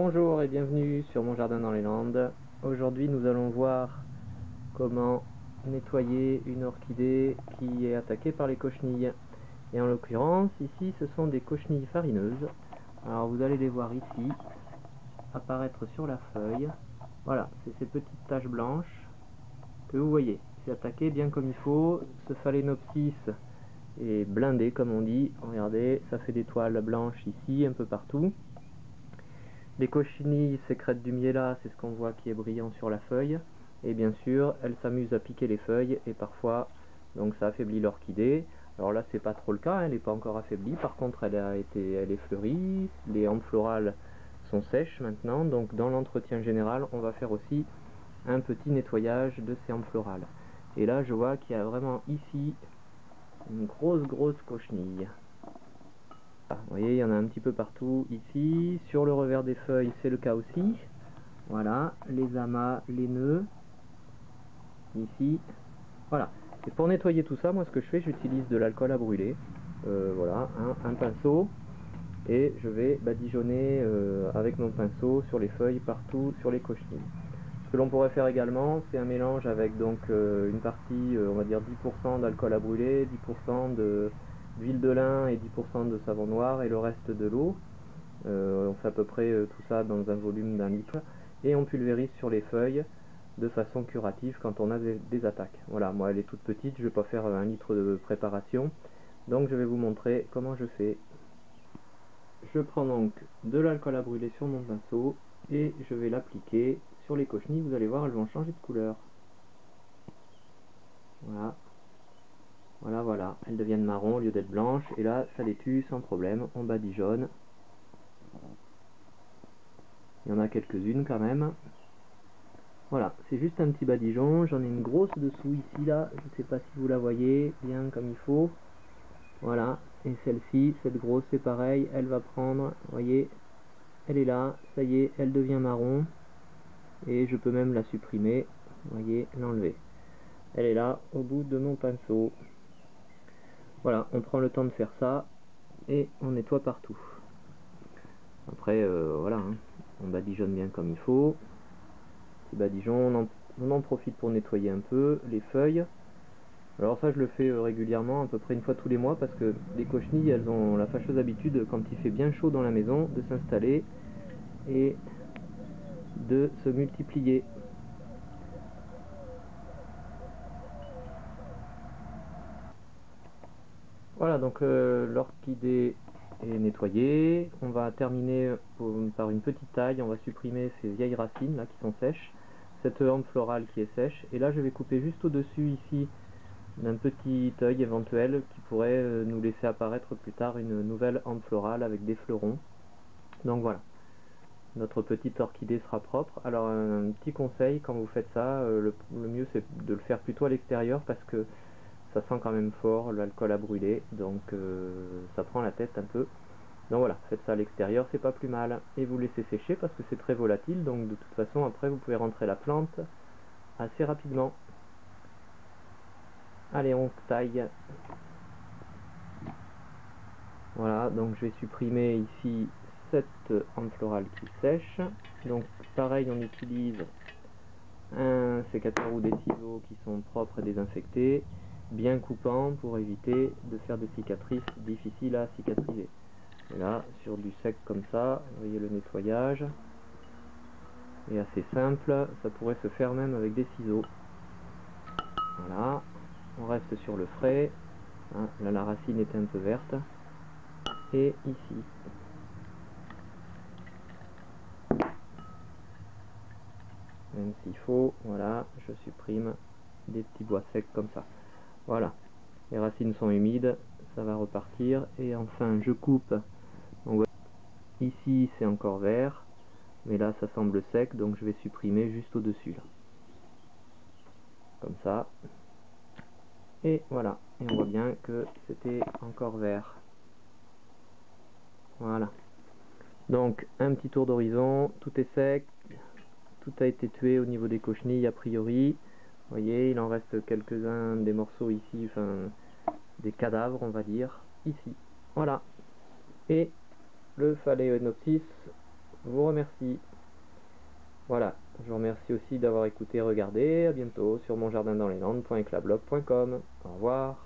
Bonjour et bienvenue sur mon jardin dans les Landes. Aujourd'hui nous allons voir comment nettoyer une orchidée qui est attaquée par les cochenilles. Et en l'occurrence ici ce sont des cochenilles farineuses. Alors vous allez les voir ici apparaître sur la feuille. Voilà, c'est ces petites taches blanches que vous voyez. C'est attaqué bien comme il faut. Ce phalaenopsis est blindé comme on dit. Regardez, ça fait des toiles blanches ici un peu partout. Les cochenilles sécrètent du miella, c'est ce qu'on voit qui est brillant sur la feuille. Et bien sûr, elles s'amusent à piquer les feuilles et parfois, donc ça affaiblit l'orchidée. Alors là, c'est pas trop le cas, elle n'est pas encore affaiblie. Par contre, elle est fleurie. Les hampes florales sont sèches maintenant. Donc dans l'entretien général, on va faire aussi un petit nettoyage de ces hampes florales. Et là, je vois qu'il y a vraiment ici une grosse cochenille. Vous voyez, il y en a un petit peu partout ici. Sur le revers des feuilles, c'est le cas aussi. Voilà, les amas, les nœuds. Ici. Voilà. Et pour nettoyer tout ça, moi ce que je fais, j'utilise de l'alcool à brûler. Voilà, un pinceau. Et je vais badigeonner avec mon pinceau sur les feuilles partout, sur les cochenilles. Ce que l'on pourrait faire également, c'est un mélange avec donc une partie, on va dire 10% d'alcool à brûler, 10% d'huile de lin et 10% de savon noir et le reste de l'eau. On fait à peu près tout ça dans un volume d'1 litre et on pulvérise sur les feuilles de façon curative quand on a des attaques. Voilà, moi elle est toute petite, je ne vais pas faire 1 litre de préparation, donc je vais vous montrer comment je fais. Je prends donc de l'alcool à brûler sur mon pinceau et je vais l'appliquer sur les cochenilles. Vous allez voir, elles vont changer de couleur. Voilà. Voilà, elles deviennent marron au lieu d'être blanches et là ça les tue sans problème, on badigeonne. Il y en a quelques-unes quand même. Voilà, c'est juste un petit badigeon, j'en ai une grosse dessous ici là, je ne sais pas si vous la voyez bien comme il faut. Voilà, et celle-ci, cette grosse c'est pareil, elle va prendre, vous voyez, elle est là, ça y est, elle devient marron. Et je peux même la supprimer, vous voyez, l'enlever. Elle est là, au bout de mon pinceau. Voilà, on prend le temps de faire ça, et on nettoie partout. Après, voilà, hein, on badigeonne bien comme il faut. Petit badigeon, on en profite pour nettoyer un peu les feuilles. Alors ça je le fais régulièrement, à peu près une fois tous les mois, parce que les cochenilles elles ont la fâcheuse habitude quand il fait bien chaud dans la maison de s'installer et de se multiplier. Voilà, donc l'orchidée est nettoyée. On va terminer par une petite taille, on va supprimer ces vieilles racines là qui sont sèches, cette hampe florale qui est sèche, et là je vais couper juste au-dessus ici d'un petit œil éventuel qui pourrait nous laisser apparaître plus tard une nouvelle hampe florale avec des fleurons. Donc voilà, notre petite orchidée sera propre. Alors un petit conseil, quand vous faites ça, le mieux c'est de le faire plutôt à l'extérieur parce que ça sent quand même fort l'alcool à brûler, donc ça prend la tête un peu. Donc voilà, faites ça à l'extérieur, c'est pas plus mal. Et vous laissez sécher parce que c'est très volatile, donc de toute façon après vous pouvez rentrer la plante assez rapidement. Allez, on taille. Voilà, donc je vais supprimer ici cette hampe florale qui sèche. Donc pareil, on utilise un sécateur ou des ciseaux qui sont propres et désinfectés, bien coupants pour éviter de faire des cicatrices difficiles à cicatriser. Et là, sur du sec comme ça, vous voyez le nettoyage est assez simple, ça pourrait se faire même avec des ciseaux. Voilà, on reste sur le frais, hein, là la racine est un peu verte, et ici. Même s'il faut, voilà, je supprime des petits bois secs comme ça. Voilà, les racines sont humides, ça va repartir, et enfin je coupe. Donc, ici c'est encore vert, mais là ça semble sec, donc je vais supprimer juste au-dessus là. Comme ça. Et voilà, et on voit bien que c'était encore vert. Voilà. Donc un petit tour d'horizon, tout est sec, tout a été tué au niveau des cochenilles a priori. Vous voyez, il en reste quelques-uns des morceaux ici, enfin des cadavres on va dire, ici. Voilà. Et le phalaenopsis, vous remercie. Voilà, je vous remercie aussi d'avoir écouté et regardé. À bientôt sur monjardindansleslande.eclablog.com. Au revoir.